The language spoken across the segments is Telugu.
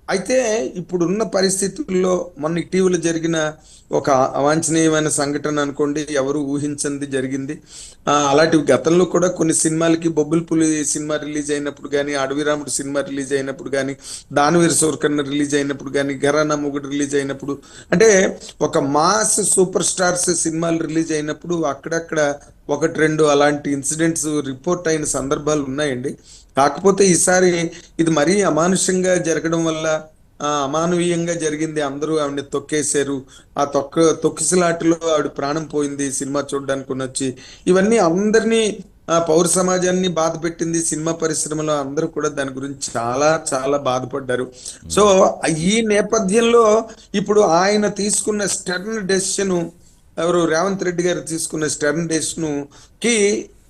అయితే ఇప్పుడున్న పరిస్థితుల్లో మొన్న ఇటీవల జరిగిన ఒక అవాంఛనీయమైన సంఘటన అనుకోండి, ఎవరు ఊహించింది జరిగింది. అలాంటివి గతంలో కూడా కొన్ని సినిమాలకి బొబ్బుల పులి సినిమా రిలీజ్ అయినప్పుడు కానీ, అడవిరాముడు సినిమా రిలీజ్ అయినప్పుడు కానీ, దానవీర సూరకర్ణ రిలీజ్ అయినప్పుడు కానీ, ఘరానా మొగుడు రిలీజ్ అయినప్పుడు, అంటే ఒక మాస్ సూపర్ స్టార్స్ సినిమాలు రిలీజ్ అయినప్పుడు అక్కడక్కడ ఒకటి రెండు అలాంటి ఇన్సిడెంట్స్ రిపోర్ట్ అయిన సందర్భాలు ఉన్నాయండి. కాకపోతే ఈసారి ఇది మరీ అమానుషంగా జరగడం వల్ల, అమానవీయంగా జరిగింది. అందరూ ఆవిడని తొక్కేశారు. ఆ తొక్కిసలాటలో ఆవిడ ప్రాణం పోయింది సినిమా చూడడానికి వచ్చి. ఇవన్నీ అందరినీ, పౌర సమాజాన్ని బాధ పెట్టింది. సినిమా పరిశ్రమలో అందరూ కూడా దాని గురించి చాలా చాలా బాధపడ్డారు. సో ఈ నేపథ్యంలో ఇప్పుడు ఆయన తీసుకున్న స్టర్న్ డెసిషన్, ఎవరు రేవంత్ రెడ్డి గారు తీసుకున్న స్టర్న్ డెసిషన్ కి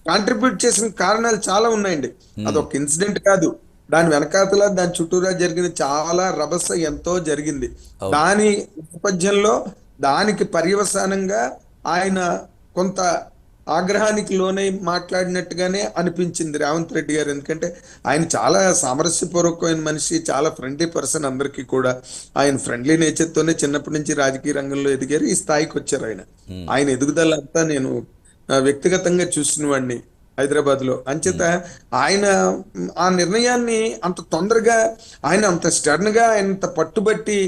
కాంట్రిబ్యూట్ చేసిన కారణాలు చాలా ఉన్నాయండి. అదొక ఇన్సిడెంట్ కాదు, దాని వెనకాతల దాని చుట్టూరా జరిగిన చాలా రభస ఎంతో జరిగింది. దాని నేపథ్యంలో దానికి పర్యవసానంగా ఆయన కొంత ఆగ్రహానికి లోనై మాట్లాడినట్టుగానే అనిపించింది రేవంత్ రెడ్డి గారు. ఎందుకంటే ఆయన చాలా సామరస్యపూర్వకమైన మనిషి, చాలా ఫ్రెండ్లీ పర్సన్. అందరికీ కూడా ఆయన ఫ్రెండ్లీ నేచర్తోనే చిన్నప్పటి నుంచి రాజకీయ రంగంలో ఎదిగారు, ఈ స్థాయికి వచ్చారు. ఆయన ఎదుగుదల అంతా నేను వ్యక్తిగతంగా చూసిన వాడిని హైదరాబాద్ లో. అంచేత ఆయన ఆ నిర్ణయాన్ని అంత తొందరగా, ఆయన అంత స్టర్న్ గా, అంత పట్టుబట్టి,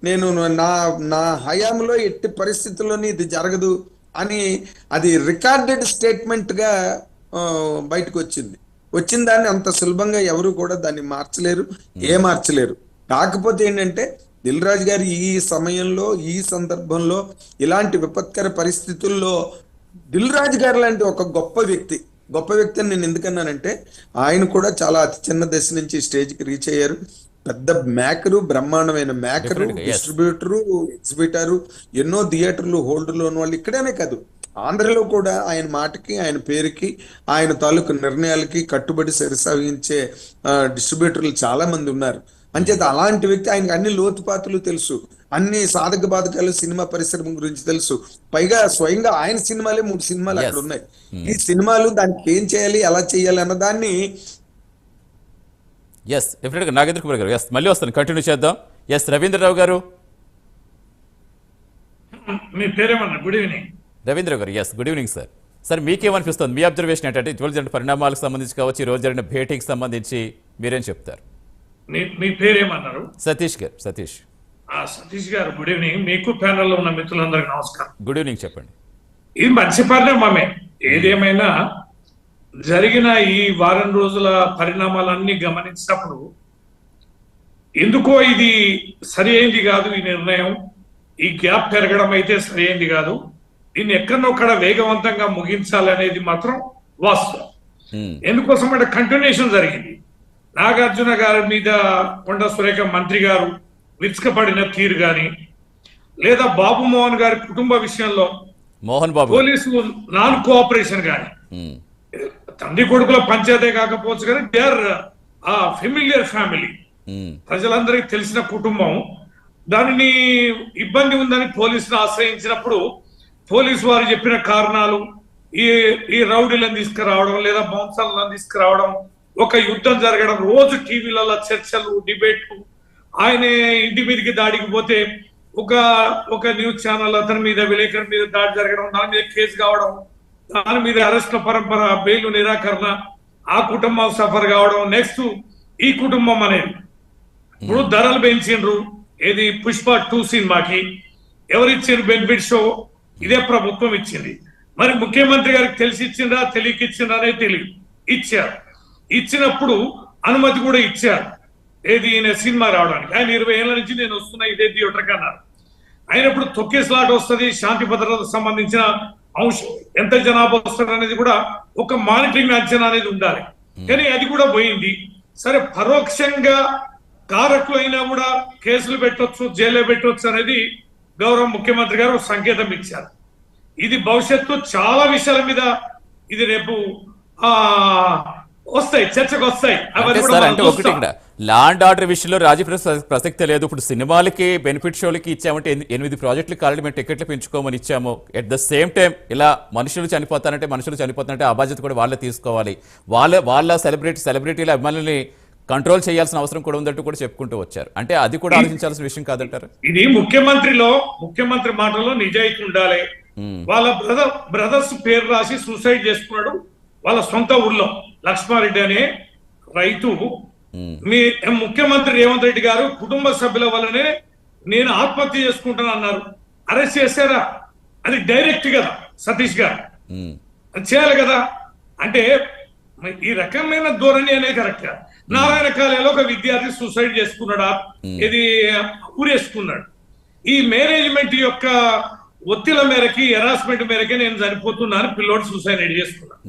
నేను నా నా హయాంలో ఎట్టి పరిస్థితుల్లోని ఇది జరగదు అని, అది రికార్డెడ్ స్టేట్మెంట్ గా బయటకు వచ్చిన దాన్ని అంత సులభంగా ఎవరు కూడా దాన్ని మార్చలేరు, మార్చలేరు. కాకపోతే ఏంటంటే దిల్ రాజు గారు ఈ సమయంలో, ఈ సందర్భంలో, ఇలాంటి విపత్కర పరిస్థితుల్లో దిల్ రాజు గారు లాంటి ఒక గొప్ప వ్యక్తి అని నేను ఎందుకన్నానంటే, ఆయన కూడా చాలా అతి చిన్న దశ నుంచి స్టేజ్కి రీచ్ అయ్యారు. పెద్ద మేకరు, బ్రహ్మాండమైన మేకరు, డిస్ట్రిబ్యూటరు, ఎగ్జిబిటరు, ఎన్నో థియేటర్లు హోల్డర్లు ఉన్న వాళ్ళు ఇక్కడనే కాదు, ఆంధ్రలో కూడా ఆయన మాటకి, ఆయన పేరుకి, ఆయన తాలూకు నిర్ణయాలకి కట్టుబడి సరిసాగించే డిస్ట్రిబ్యూటర్లు చాలా మంది ఉన్నారు. అంచేత అలాంటి వ్యక్తి, ఆయనకి అన్ని లోతుపాతులు తెలుసు, అన్ని సాధక బాధకాలు సినిమా పరిశ్రమ గురించి తెలుసు. పైగా స్వయంగా ఆయన సినిమాలే 3 సినిమాలు అక్కడ ఉన్నాయి. ఈ సినిమాలు దానికి ఏం చేయాలి, ఎలా చేయాలి అన్న దాన్ని. నాగేంద్ర కుమార్ గారు మళ్ళీ వస్తాను, కంటిన్యూ చేద్దాం. రవీంద్రరావు గారు, మీ పేరేమన్నా? గుడ్ ఈవినింగ్ రవీంద్ర గారు. Good evening sir. సార్, మీకేమనిపిస్తుంది? మీ అబ్జర్వేషన్ ఏంటంటే ఇటీవల జరిగిన పరిణామాలకు సంబంధించి కావచ్చు, ఈ రోజు జరిగిన భేటీకి సంబంధించి మీరేం చెప్తారు? మీ పేరేమన్నారు? సతీష్ గారు. సతీష్ గారు, గుడ్ ఈవినింగ్. మీకు ప్యానెల్లో ఉన్న మిత్రులందరికీ నమస్కారం. గుడ్ ఈవినింగ్, చెప్పండి. ఇది మంచి పరిణామమే. ఏదేమైనా జరిగిన ఈ వారం రోజుల పరిణామాలన్నీ గమనించినప్పుడు ఎందుకో ఇది సరి అయింది కాదు. ఈ నిర్ణయం, ఈ గ్యాప్ పెరగడం అయితే సరి అయింది కాదు. దీన్ని ఎక్కడనొక్కడ వేగవంతంగా ముగించాలనేది మాత్రం వాస్తవం. ఎందుకోసం అంటే కంటిన్యూషన్ జరిగింది. నాగార్జున గారి మీద కొండ సురేఖ మంత్రి గారు విరుచుకపడిన తీరు గాని, లేదా బాబు మోహన్ గారి కుటుంబ విషయంలో Mohan Babu police non cooperation గాని, తండ్రి కొడుకుల పంచాయతే కాకపోవచ్చు కానీ దే ఆర్ ఫెమిలియర్ ఫ్యామిలీ, ప్రజలందరికీ తెలిసిన కుటుంబం. దానిని ఇబ్బంది ఉందని పోలీసును ఆశ్రయించినప్పుడు పోలీసు వారు చెప్పిన కారణాలు, ఈ రౌడీలను తీసుకురావడం లేదా బౌన్సర్లను తీసుకురావడం, ఒక యుద్ధం జరగడం, రోజు టీవీలలో చర్చలు, డిబేట్లు, ఆయన ఇంటి మీదకి దాడికి పోతే ఒక న్యూస్ ఛానల్ అతని మీద, విలేకరు మీద దాడి జరగడం, దాని మీద కేసు కావడం, దాని మీద అరెస్ట్ల పరంపర, బెయిల్ నిరాకరణ, ఆ కుటుంబం సఫర్ కావడం. నెక్స్ట్ ఈ కుటుంబం అనేది ఇప్పుడు ధరలు పెంచిండ్రు. ఏది పుష్ప 2 సినిమాకి ఎవరిచ్చిండ్రు బెనిఫిట్ షో? ఇదే ప్రభుత్వం ఇచ్చింది. మరి ముఖ్యమంత్రి గారికి తెలిసి ఇచ్చిండ్రా, తెలియక ఇచ్చిండ్రా అనేది తెలియదు. ఇచ్చారు. ఇచ్చినప్పుడు అనుమతి కూడా ఇచ్చారు, ఏది ఈయన సినిమా రావడానికి. ఆయన 20 ఏళ్ల నుంచి నేను వస్తున్నా ఇదే థియేటర్ అన్నారు. అయినప్పుడు తొక్కేస్లాట్ వస్తుంది, శాంతి భద్రతకు సంబంధించిన అంశం, ఎంత జనాభా వస్తారు అనేది కూడా ఒక మానిటరింగ్ అంచనా అనేది ఉండాలి. కానీ అది కూడా పోయింది. సరే, పరోక్షంగా కారకులు అయినా కూడా కేసులు పెట్టవచ్చు, జైల్లో పెట్టవచ్చు అనేది గౌరవ ముఖ్యమంత్రి గారు సంకేతం ఇచ్చారు. ఇది భవిష్యత్తు చాలా విషయాల మీద ఇది రేపు వస్తాయి, చర్చకు వస్తాయి. అంటే ఒకటి ఇక్కడ లా అండ్ ఆర్డర్ విషయంలో రాజీ ప్రసక్తే లేదు. ఇప్పుడు సినిమాలకి, బెనిఫిట్ షోలకి ఇచ్చామంటే 8 ప్రాజెక్టులు కాలని మేము టికెట్లు పెంచుకోమని ఇచ్చాము. ఎట్ ద సేమ్ టైం ఇలా మనుషులు చనిపోతారంటే ఆ బాధ్యత కూడా వాళ్ళే తీసుకోవాలి. వాళ్ళ సెలబ్రిటీల అభిమానుల్ని కంట్రోల్ చేయాల్సిన అవసరం కూడా ఉందంటూ కూడా చెప్పుకుంటూ వచ్చారు. అంటే అది కూడా ఆలోచించాల్సిన విషయం కాదంటారు. ఇది ముఖ్యమంత్రి మాటలో నిజాయితీ ఉండాలి. వాళ్ళ బ్రదర్స్ పేరు రాసి సూసైడ్ చేసుకున్నాడు వాళ్ళ సొంత ఊర్లో. లక్ష్మారెడ్డి అనే రైతు మీ ముఖ్యమంత్రి రేవంత్ రెడ్డి గారు కుటుంబ సభ్యుల వల్లనే నేను ఆత్మహత్య చేసుకుంటాను అన్నారు. అరెస్ట్ చేశారా? అది డైరెక్ట్ కదా సతీష్ గారు, అది చేయాలి కదా. అంటే ఈ రకమైన ధోరణి అనేది కరెక్ట్ గా. నారాయణ కాలేలో ఒక విద్యార్థి సూసైడ్ చేసుకున్నాడా, ఇది ఊరేసుకున్నాడు. ఈ మేనేజ్మెంట్ యొక్క ఒత్తిళ్ల మేరకి, హెరాస్మెంట్ మేరకే నేను చనిపోతున్నాను పిల్లోడు సూసైడ్ చేసుకున్నాడు.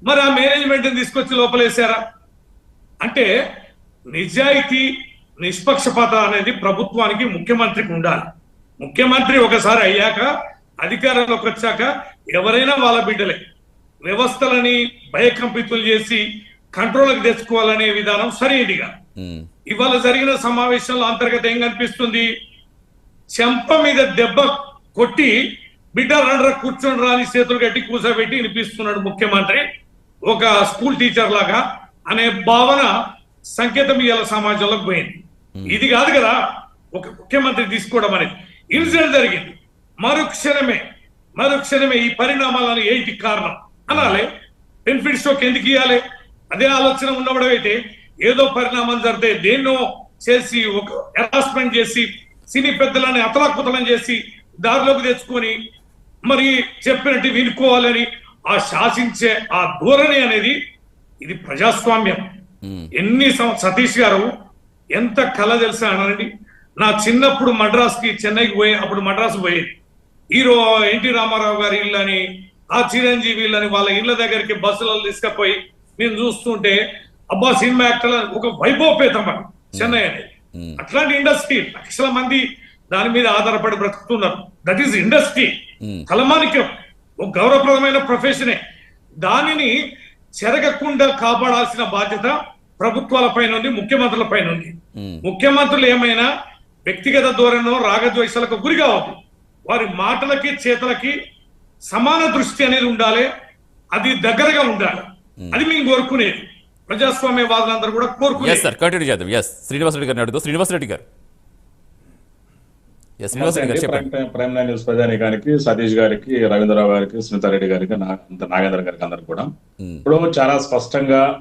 మరి ఆ మేనేజ్మెంట్ తీసుకొచ్చి లోపలేసారా? అంటే నిజాయితీ, నిష్పక్షపాత అనేది ప్రభుత్వానికి, ముఖ్యమంత్రికి ఉండాలి. ముఖ్యమంత్రి ఒకసారి అయ్యాక, అధికారంలోకి వచ్చాక ఎవరైనా వాళ్ళ బిడ్డలే. వ్యవస్థలని భయకంపితులు చేసి కంట్రోల్కి తెచ్చుకోవాలనే విధానం సరైనదిగా. ఇవాళ జరిగిన సమావేశంలో అంతర్గత ఏం కనిపిస్తుంది? చెంప మీద దెబ్బ కొట్టి బిడ్డ రండ్ర కూర్చొని రాని చేతులు కట్టి కూర్చోబెట్టి వినిపిస్తున్నాడు ముఖ్యమంత్రి ఒక స్కూల్ టీచర్ లాగా అనే భావన సంకేతం ఇవాళ సమాజంలోకి పోయింది. ఇది కాదు కదా ఒక ముఖ్యమంత్రి తీసుకోవడం అనేది. ఇన్సిడెంట్ జరిగింది, మరుక్షణమే ఈ పరిణామాలను ఏంటి కారణం అనాలి. బెనిఫిట్ షోకి ఎందుకు ఇవ్వాలి? అదే ఆలోచన ఉన్నవాడైతే ఏదో పరిణామం జరిగితే దేన్నో చేసి ఒక హెరాస్మెంట్ చేసి సినీ పెద్దలని అతలాకుతలం చేసి దారిలోకి తెచ్చుకొని మరి చెప్పినట్టు వినుకోవాలని ఆ శాసించే ఆ ధోరణి అనేది ఇది ప్రజాస్వామ్యం. సతీష్ గారు ఎంత కళ తెలుసా అనండి. నా చిన్నప్పుడు చెన్నైకి అప్పుడు మద్రాసు పోయేది. హీరో ఎన్టీ రామారావు గారి ఇల్లు అని, ఆ చిరంజీవి ఇల్లు అని వాళ్ళ ఇళ్ళ దగ్గరికి బస్సులలో తీసుకుపోయి నేను చూస్తుంటే అబ్బా సినిమా యాక్టర్ ఒక వైభవపేతం చెన్నై అనేది. అట్లాంటి ఇండస్ట్రీ లక్షల మంది దాని మీద ఆధారపడి బ్రతుకుతున్నారు. That is industry. తలమానిక్యం, ఒక గౌరవప్రదమైన ప్రొఫెషనే. దానిని చెరగకుండా కాపాడాల్సిన బాధ్యత ప్రభుత్వాల పైన ఉంది, ముఖ్యమంత్రుల పైన ఉంది. ముఖ్యమంత్రులు ఏమైనా వ్యక్తిగత ధోరణిలో రాగద్వేషాలకు గురి కావద్దు. వారి మాటలకి చేతలకి సమాన దృష్టి అనేది ఉండాలి, అది దగ్గరగా ఉండాలి. అది మేము కోరుకునేది, ప్రజాస్వామ్యవాదులందరూ కూడా కోరుకునేది. శ్రీనివాసరెడ్డి గారిని అడుగుతూ, శ్రీనివాసరెడ్డి గారు ప్రైమ్ లైన్ న్యూస్ ప్రజానికానికి, సతీష్ గారికి, రవీంద్రరావు గారికి, స్మితారెడ్డి గారికి, నాగేంద్ర గారికి అందరికి కూడా ఇప్పుడు చాలా స్పష్టంగా